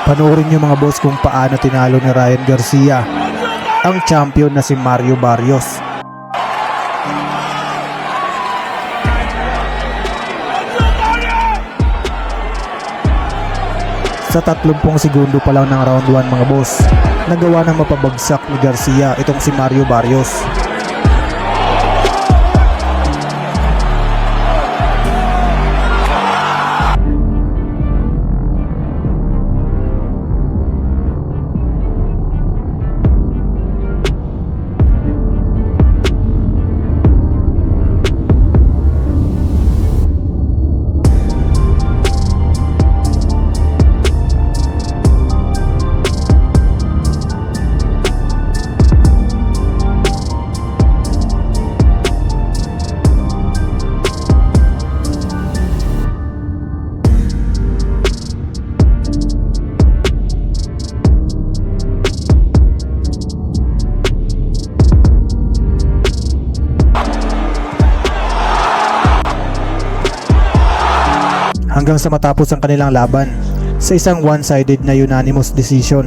Panoorin nyo mga boss kung paano tinalo ni Ryan Garcia ang champion na si Mario Barrios. Sa 30 segundo pa lang ng round 1 mga boss, nagawa ng mapabagsak ni Garcia itong si Mario Barrios. Hanggang sa matapos ang kanilang laban sa isang one-sided na unanimous decision.